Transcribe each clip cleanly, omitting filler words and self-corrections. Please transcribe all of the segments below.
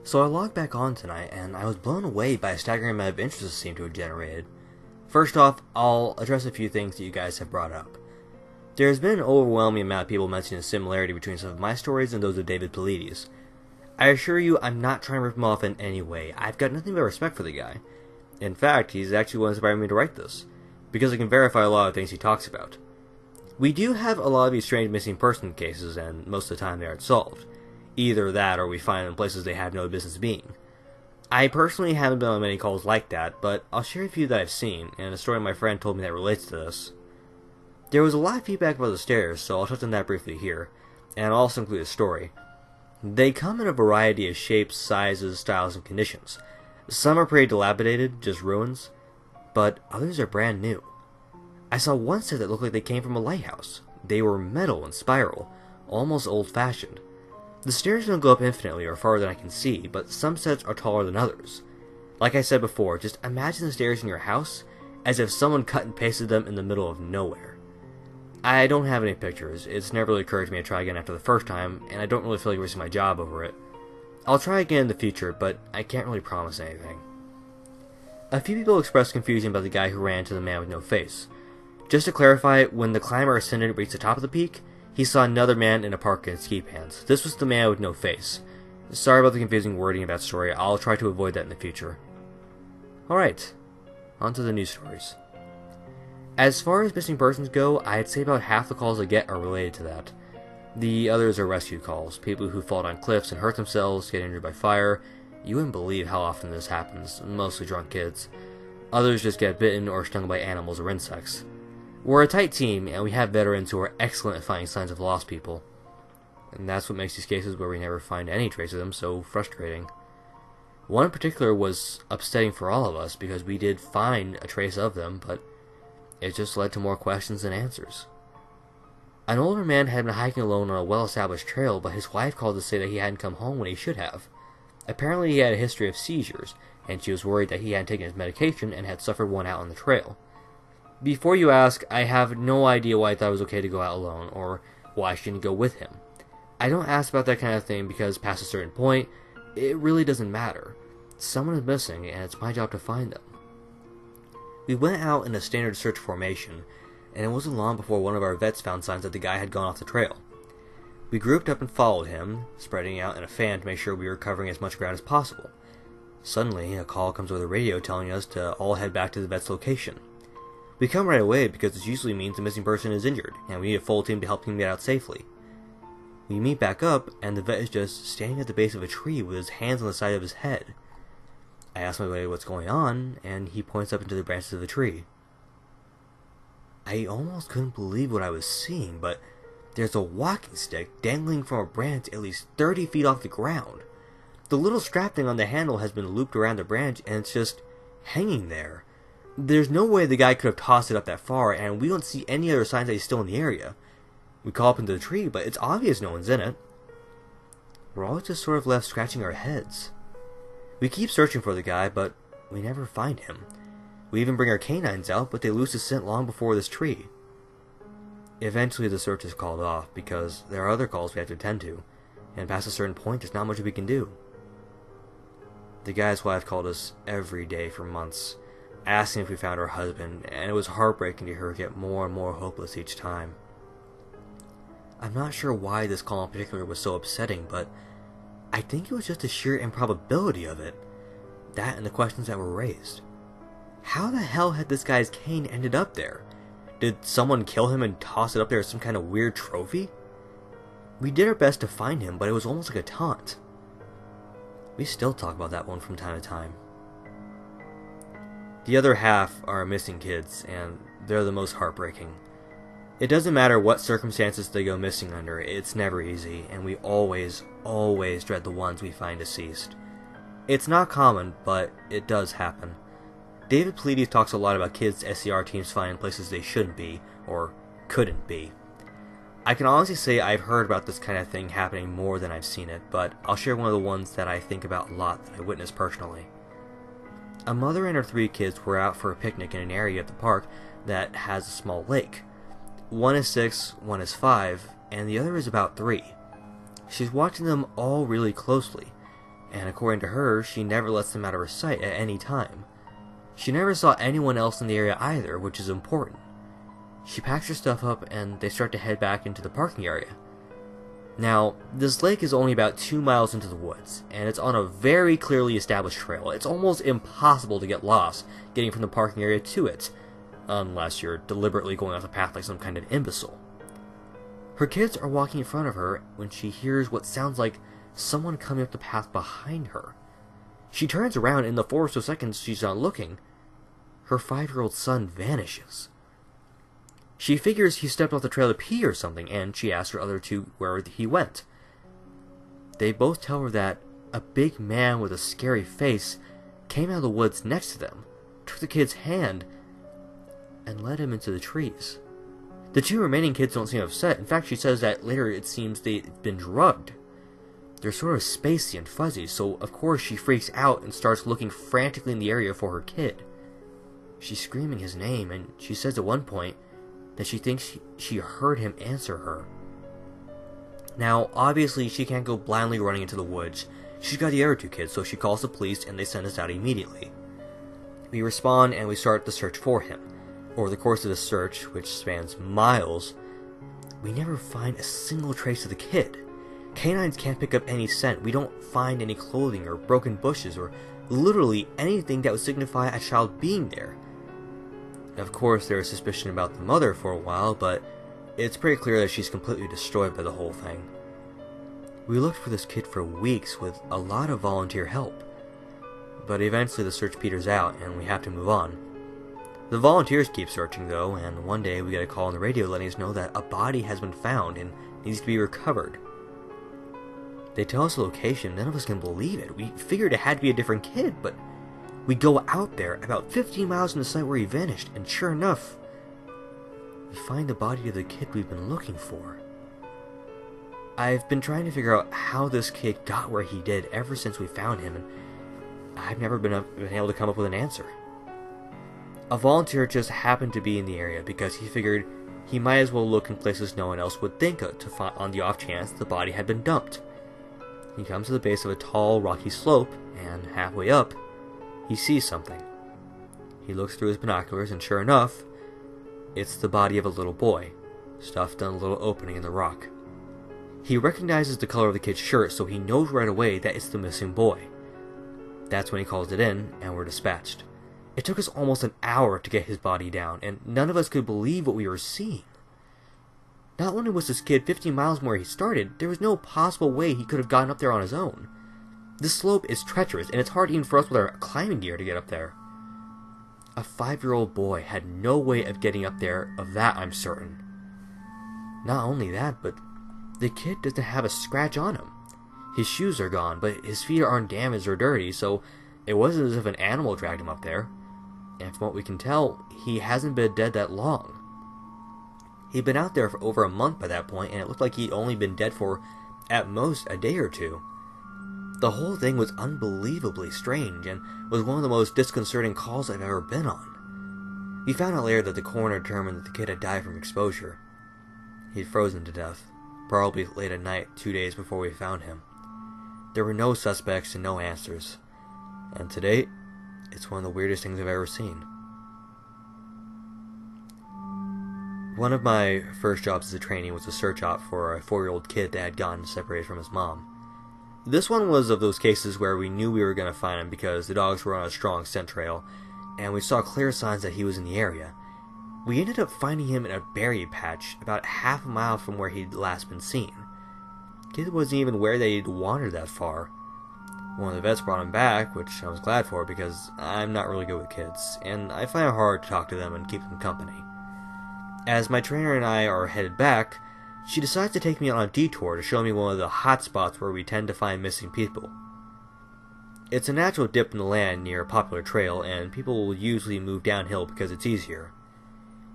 So I logged back on tonight, and I was blown away by a staggering amount of interest it seemed to have generated. First off, I'll address a few things that you guys have brought up. There has been an overwhelming amount of people mentioning a similarity between some of my stories and those of David Paulides. I assure you, I'm not trying to rip him off in any way. I've got nothing but respect for the guy. In fact, he's actually what inspired me to write this, because I can verify a lot of things he talks about. We do have a lot of these strange missing person cases, and most of the time they aren't solved. Either that, or we find them in places they have no business being. I personally haven't been on many calls like that, but I'll share a few that I've seen, and a story my friend told me that relates to this. There was a lot of feedback about the stairs, so I'll touch on that briefly here, and I'll also include a story. They come in a variety of shapes, sizes, styles, and conditions. Some are pretty dilapidated, just ruins, but others are brand new. I saw one set that looked like they came from a lighthouse. They were metal and spiral, almost old-fashioned. The stairs don't go up infinitely or farther than I can see, but some sets are taller than others. Like I said before, just imagine the stairs in your house as if someone cut and pasted them in the middle of nowhere. I don't have any pictures. It's never really occurred to me to try again after the first time, and I don't really feel like wasting my job over it. I'll try again in the future, but I can't really promise anything. A few people expressed confusion about the guy who ran into the man with no face. Just to clarify, when the climber ascended and reached the top of the peak, he saw another man in a parka and ski pants. This was the man with no face. Sorry about the confusing wording of that story. I'll try to avoid that in the future. Alright, on to the news stories. As far as missing persons go, I'd say about half the calls I get are related to that. The others are rescue calls, people who fall down cliffs and hurt themselves, get injured by fire. You wouldn't believe how often this happens, mostly drunk kids. Others just get bitten or stung by animals or insects. We're a tight team, and we have veterans who are excellent at finding signs of lost people. And that's what makes these cases where we never find any trace of them so frustrating. One in particular was upsetting for all of us because we did find a trace of them, but it just led to more questions than answers. An older man had been hiking alone on a well-established trail, but his wife called to say that he hadn't come home when he should have. Apparently he had a history of seizures, and she was worried that he hadn't taken his medication and had suffered one out on the trail. Before you ask, I have no idea why I thought it was okay to go out alone, or why I shouldn't go with him. I don't ask about that kind of thing because past a certain point, it really doesn't matter. Someone is missing, and it's my job to find them. We went out in a standard search formation, and it wasn't long before one of our vets found signs that the guy had gone off the trail. We grouped up and followed him, spreading out in a fan to make sure we were covering as much ground as possible. Suddenly, a call comes over the radio telling us to all head back to the vet's location. We come right away because this usually means the missing person is injured, and we need a full team to help him get out safely. We meet back up, and the vet is just standing at the base of a tree with his hands on the side of his head. I ask my buddy what's going on, and he points up into the branches of the tree. I almost couldn't believe what I was seeing, but there's a walking stick dangling from a branch at least 30 feet off the ground. The little strap thing on the handle has been looped around the branch, and it's just hanging there. There's no way the guy could have tossed it up that far, and we don't see any other signs that he's still in the area. We call up into the tree, but it's obvious no one's in it. We're all just sort of left scratching our heads. We keep searching for the guy, but we never find him. We even bring our canines out, but they lose the scent long before this tree. Eventually the search is called off, because there are other calls we have to attend to, and past a certain point there's not much we can do. The guy's wife called us every day for months, asking if we found her husband, and it was heartbreaking to hear her get more and more hopeless each time. I'm not sure why this call in particular was so upsetting, but I think it was just the sheer improbability of it. That and the questions that were raised. How the hell had this guy's cane ended up there? Did someone kill him and toss it up there as some kind of weird trophy? We did our best to find him, but it was almost like a taunt. We still talk about that one from time to time. The other half are missing kids, and they're the most heartbreaking. It doesn't matter what circumstances they go missing under, it's never easy, and we always dread the ones we find deceased. It's not common, but it does happen. David Paulides talks a lot about kids SCR teams finding places they shouldn't be, or couldn't be. I can honestly say I've heard about this kind of thing happening more than I've seen it, but I'll share one of the ones that I think about a lot that I witnessed personally. A mother and her 3 kids were out for a picnic in an area at the park that has a small lake. One is 6, one is 5, and the other is about 3. She's watching them all really closely. and according to her, she never lets them out of her sight at any time. She never saw anyone else in the area either, which is important. She packs her stuff up and they start to head back into the parking area. Now, this lake is only about 2 miles into the woods, and it's on a very clearly established trail. It's almost impossible to get lost getting from the parking area to it, unless you're deliberately going off the path like some kind of imbecile. Her kids are walking in front of her when she hears what sounds like someone coming up the path behind her. She turns around, and in the 4 or so seconds she's not looking, her 5-year-old son vanishes. She figures he stepped off the trail to pee or something, and she asks her other two where he went. They both tell her that a big man with a scary face came out of the woods next to them, took the kid's hand, and led him into the trees. The 2 remaining kids don't seem upset. In fact, she says that later it seems they've been drugged. They're sort of spacey and fuzzy, so of course she freaks out and starts looking frantically in the area for her kid. She's screaming his name, and she says at one point that she thinks she heard him answer her. Now, obviously, she can't go blindly running into the woods. She's got the other 2 kids, so she calls the police and they send us out immediately. We respond and we start the search for him. Over the course of the search, which spans miles, we never find a single trace of the kid. Canines can't pick up any scent. We don't find any clothing or broken bushes or literally anything that would signify a child being there. Of course, there is suspicion about the mother for a while, but it's pretty clear that she's completely destroyed by the whole thing. We looked for this kid for weeks with a lot of volunteer help, but eventually the search peters out and we have to move on. The volunteers keep searching though, and one day we get a call on the radio letting us know that a body has been found and needs to be recovered. They tell us the location, none of us can believe it. We figured it had to be a different kid, but we go out there, about 15 miles from the site where he vanished, and sure enough, we find the body of the kid we've been looking for. I've been trying to figure out how this kid got where he did ever since we found him, and I've never been able to come up with an answer. A volunteer just happened to be in the area because he figured he might as well look in places no one else would think of to find on the off chance the body had been dumped. He comes to the base of a tall, rocky slope, and halfway up, he sees something. He looks through his binoculars, and sure enough, it's the body of a little boy, stuffed in a little opening in the rock. He recognizes the color of the kid's shirt, so he knows right away that it's the missing boy. That's when he calls it in, and we're dispatched. It took us almost an hour to get his body down, and none of us could believe what we were seeing. Not only was this kid 15 miles from where he started, there was no possible way he could have gotten up there on his own. This slope is treacherous, and it's hard even for us with our climbing gear to get up there. A 5-year-old boy had no way of getting up there, of that I'm certain. Not only that, but the kid doesn't have a scratch on him. His shoes are gone, but his feet aren't damaged or dirty, so it wasn't as if an animal dragged him up there. And from what we can tell, he hasn't been dead that long. He'd been out there for over a month by that point, and it looked like he'd only been dead for, at most, a day or 2. The whole thing was unbelievably strange, and was one of the most disconcerting calls I've ever been on. We found out later that the coroner determined that the kid had died from exposure. He'd frozen to death, probably late at night, 2 days before we found him. There were no suspects and no answers, and to date, it's one of the weirdest things I've ever seen. One of my first jobs as a trainee was a search op for a 4-year-old kid that had gotten separated from his mom. This one was of those cases where we knew we were going to find him because the dogs were on a strong scent trail, and we saw clear signs that he was in the area. We ended up finding him in a berry patch about half a mile from where he'd last been seen. Kid wasn't even aware that he'd wandered that far. One of the vets brought him back, which I was glad for because I'm not really good with kids, and I find it hard to talk to them and keep them company. As my trainer and I are headed back, she decides to take me on a detour to show me one of the hot spots where we tend to find missing people. It's a natural dip in the land near a popular trail, and people will usually move downhill because it's easier.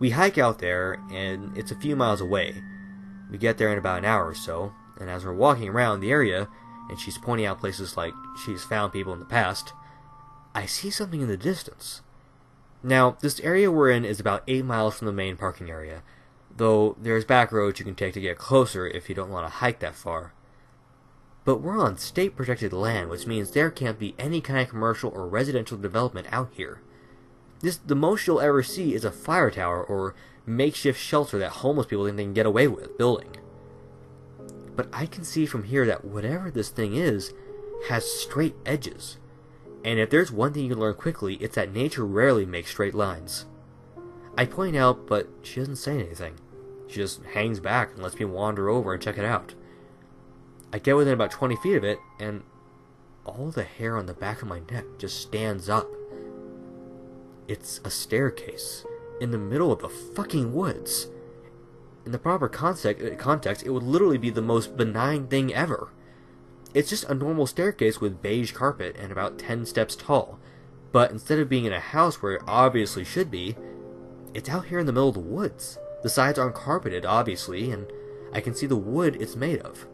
We hike out there, and it's a few miles away. We get there in about an hour or so, and as we're walking around the area, and she's pointing out places like she's found people in the past, I see something in the distance. Now, this area we're in is about 8 miles from the main parking area, though there's back roads you can take to get closer if you don't want to hike that far. But we're on state-protected land, which means there can't be any kind of commercial or residential development out here. The most you'll ever see is a fire tower or makeshift shelter that homeless people think they can get away with building. But I can see from here that whatever this thing is has straight edges. And if there's one thing you can learn quickly, it's that nature rarely makes straight lines. I point out, but she doesn't say anything. She just hangs back and lets me wander over and check it out. I get within about 20 feet of it, and all the hair on the back of my neck just stands up. It's a staircase in the middle of the fucking woods. In the proper context, it would literally be the most benign thing ever. It's just a normal staircase with beige carpet and about 10 steps tall. But instead of being in a house where it obviously should be, it's out here in the middle of the woods. The sides aren't carpeted, obviously, and I can see the wood it's made of.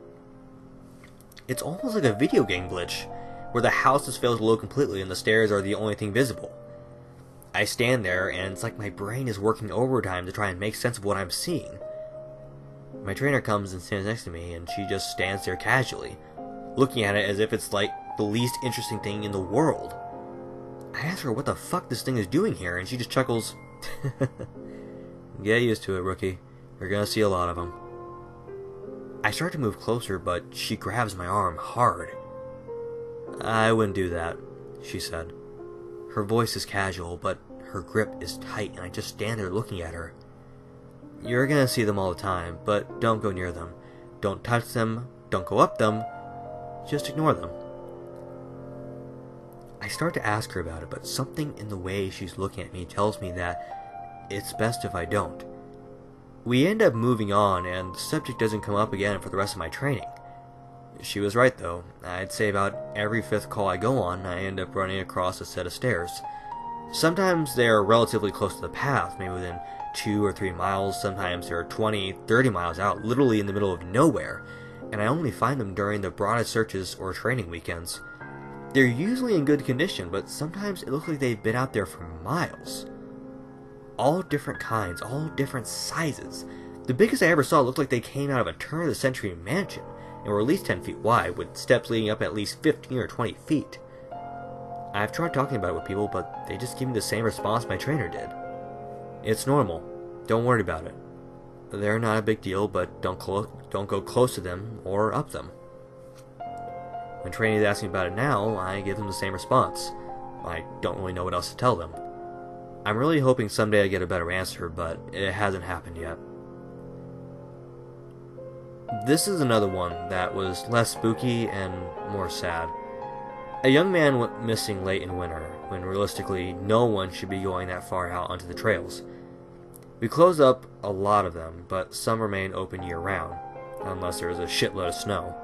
It's almost like a video game glitch, where the house has failed to load completely and the stairs are the only thing visible. I stand there, and it's like my brain is working overtime to try and make sense of what I'm seeing. My trainer comes and stands next to me, and she just stands there casually, looking at it as if it's like the least interesting thing in the world. I ask her what the fuck this thing is doing here, and she just chuckles. Get used to it, rookie. You're gonna see a lot of them. I start to move closer, but she grabs my arm hard. I wouldn't do that, she said. Her voice is casual, but her grip is tight, and I just stand there looking at her. You're gonna see them all the time, but don't go near them. Don't touch them, don't go up them, just ignore them. I start to ask her about it, but something in the way she's looking at me tells me that it's best if I don't. We end up moving on, and the subject doesn't come up again for the rest of my training. She was right, though. I'd say about every 5th call I go on, I end up running across a set of stairs. Sometimes they are relatively close to the path, maybe within 2 or 3 miles. Sometimes they're 20, 30 miles out, literally in the middle of nowhere, and I only find them during the broadest searches or training weekends. They're usually in good condition, but sometimes it looks like they've been out there for miles. All different kinds, all different sizes. The biggest I ever saw looked like they came out of a turn-of-the-century mansion, and were at least 10 feet wide, with steps leading up at least 15 or 20 feet. I've tried talking about it with people, but they just give me the same response my trainer did. It's normal. Don't worry about it. They're not a big deal, but don't go close to them or up them. When trainees ask me about it now, I give them the same response. I don't really know what else to tell them. I'm really hoping someday I get a better answer, but it hasn't happened yet. This is another one that was less spooky and more sad. A young man went missing late in winter, when realistically no one should be going that far out onto the trails. We closed up a lot of them, but some remain open year-round, unless there is a shitload of snow.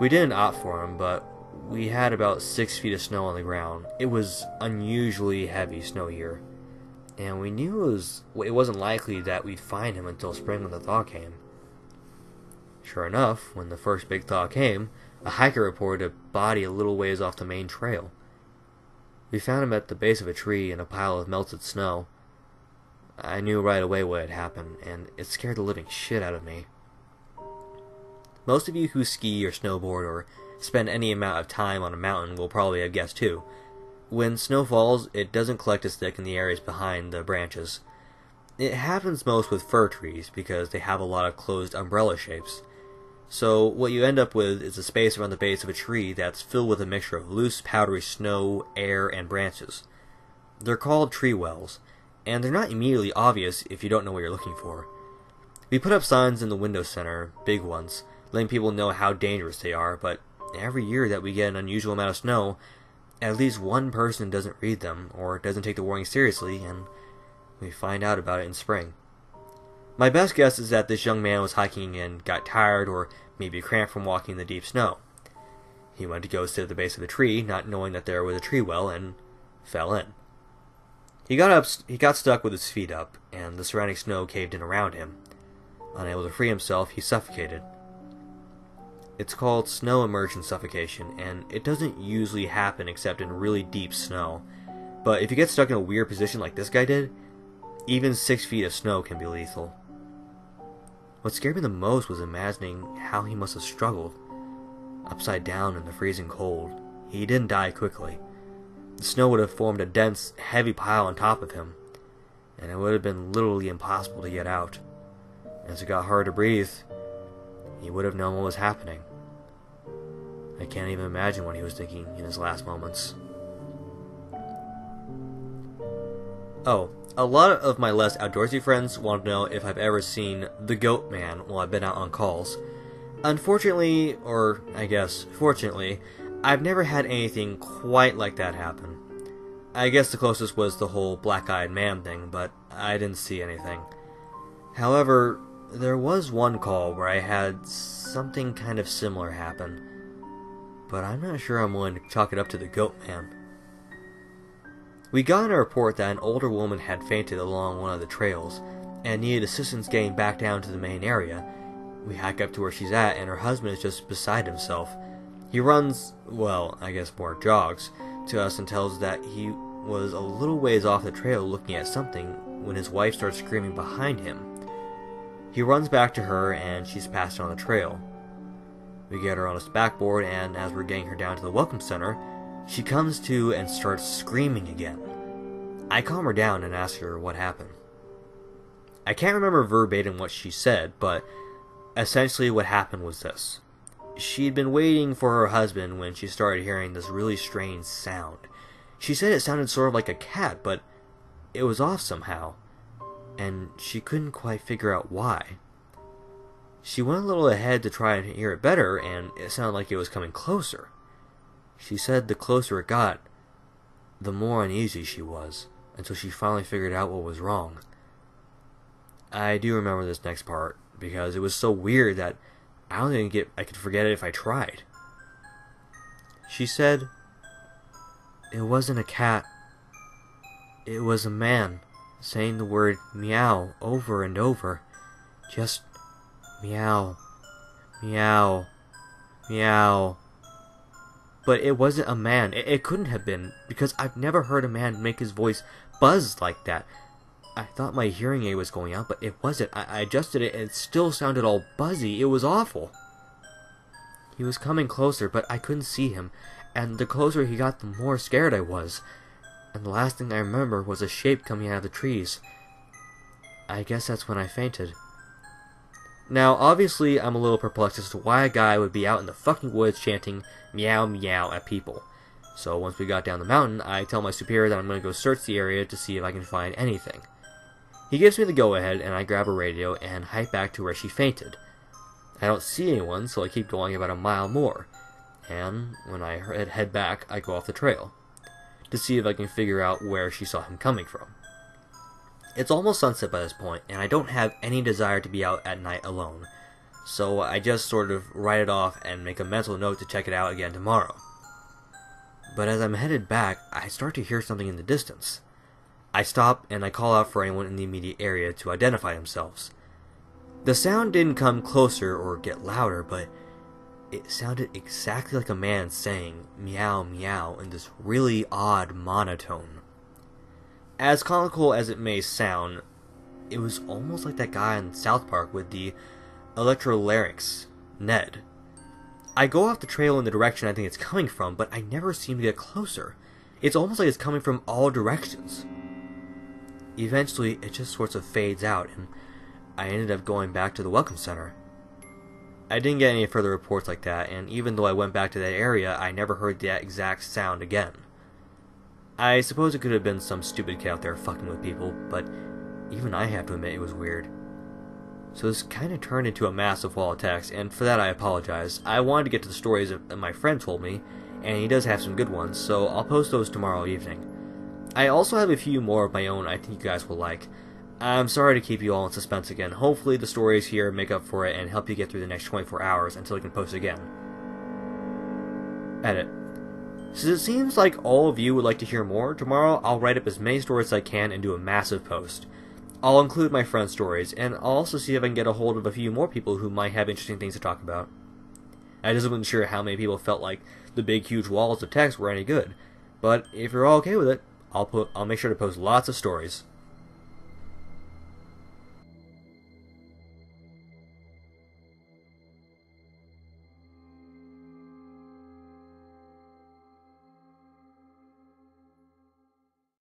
We didn't opt for him, but we had about 6 feet of snow on the ground. It was unusually heavy snow here, and we knew it wasn't likely that we'd find him until spring when the thaw came. Sure enough, when the first big thaw came, a hiker reported a body a little ways off the main trail. We found him at the base of a tree in a pile of melted snow. I knew right away what had happened, and it scared the living shit out of me. Most of you who ski or snowboard or spend any amount of time on a mountain will probably have guessed too. When snow falls, it doesn't collect as thick in the areas behind the branches. It happens most with fir trees because they have a lot of closed umbrella shapes. So what you end up with is a space around the base of a tree that's filled with a mixture of loose, powdery snow, air, and branches. They're called tree wells, and they're not immediately obvious if you don't know what you're looking for. We put up signs in the window center, big ones, letting people know how dangerous they are, but every year that we get an unusual amount of snow, at least one person doesn't read them, or doesn't take the warning seriously, and we find out about it in spring. My best guess is that this young man was hiking and got tired or maybe cramped from walking in the deep snow. He went to go sit at the base of the tree, not knowing that there was a tree well, and fell in. He got stuck with his feet up, and the surrounding snow caved in around him. Unable to free himself, he suffocated. It's called snow immersion suffocation, and it doesn't usually happen except in really deep snow. But if you get stuck in a weird position like this guy did, even 6 feet of snow can be lethal. What scared me the most was imagining how he must have struggled. upside down in the freezing cold. He didn't die quickly. The snow would have formed a dense, heavy pile on top of him, and it would have been literally impossible to get out. As it got hard to breathe, he would have known what was happening. I can't even imagine what he was thinking in his last moments. Oh, a lot of my less outdoorsy friends want to know if I've ever seen the Goat Man while I've been out on calls. Unfortunately, or I guess fortunately, I've never had anything quite like that happen. I guess the closest was the whole black-eyed man thing, but I didn't see anything. However, there was one call where I had something kind of similar happen, but I'm not sure I'm willing to chalk it up to the Goat Man. We got a report that an older woman had fainted along one of the trails and needed assistance getting back down to the main area. We hike up to where she's at, and her husband is just beside himself. He runs, well, I guess more jogs, to us and tells us that he was a little ways off the trail looking at something when his wife starts screaming behind him. He runs back to her, and she's passed on the trail. We get her on a backboard, and as we're getting her down to the welcome center, she comes to and starts screaming again. I calm her down and ask her what happened. I can't remember verbatim what she said, but essentially what happened was this. She'd been waiting for her husband when she started hearing this really strange sound. She said it sounded sort of like a cat, but it was off somehow, and she couldn't quite figure out why. She went a little ahead to try and hear it better, and it sounded like it was coming closer. She said the closer it got, the more uneasy she was, until she finally figured out what was wrong. I do remember this next part, because it was so weird that I don't think I could forget it if I tried. She said, "It wasn't a cat. It was a man saying the word meow over and over. Just meow, meow, meow." But it wasn't a man. It couldn't have been, because I've never heard a man make his voice buzz like that. I thought my hearing aid was going out, but it wasn't. I adjusted it, and it still sounded all buzzy. It was awful. He was coming closer, but I couldn't see him, and the closer he got, the more scared I was. And the last thing I remember was a shape coming out of the trees. I guess that's when I fainted. Now, obviously, I'm a little perplexed as to why a guy would be out in the fucking woods chanting meow meow at people. So once we got down the mountain, I tell my superior that I'm going to go search the area to see if I can find anything. He gives me the go-ahead, and I grab a radio and hike back to where she fainted. I don't see anyone, so I keep going about a mile more, and when I head back, I go off the trail to see if I can figure out where she saw him coming from. It's almost sunset by this point, and I don't have any desire to be out at night alone, so I just sort of write it off and make a mental note to check it out again tomorrow. But as I'm headed back, I start to hear something in the distance. I stop and I call out for anyone in the immediate area to identify themselves. The sound didn't come closer or get louder, but it sounded exactly like a man saying meow meow in this really odd monotone. As comical as it may sound, it was almost like that guy in South Park with the electrolarynx, Ned. I go off the trail in the direction I think it's coming from, but I never seem to get closer. It's almost like it's coming from all directions. Eventually, it just sort of fades out, and I ended up going back to the Welcome Center. I didn't get any further reports like that, and even though I went back to that area, I never heard that exact sound again. I suppose it could have been some stupid kid out there fucking with people, but even I have to admit it was weird. So this kind of turned into a massive wall of text, and for that I apologize. I wanted to get to the stories that my friend told me, and he does have some good ones, so I'll post those tomorrow evening. I also have a few more of my own I think you guys will like. I'm sorry to keep you all in suspense again. Hopefully the stories here make up for it and help you get through the next 24 hours until I can post again. Edit. Since it seems like all of you would like to hear more, tomorrow I'll write up as many stories as I can and do a massive post. I'll include my friend's stories, and I'll also see if I can get a hold of a few more people who might have interesting things to talk about. I just wasn't sure how many people felt like the big huge walls of text were any good, but if you're all okay with it, I'll make sure to post lots of stories.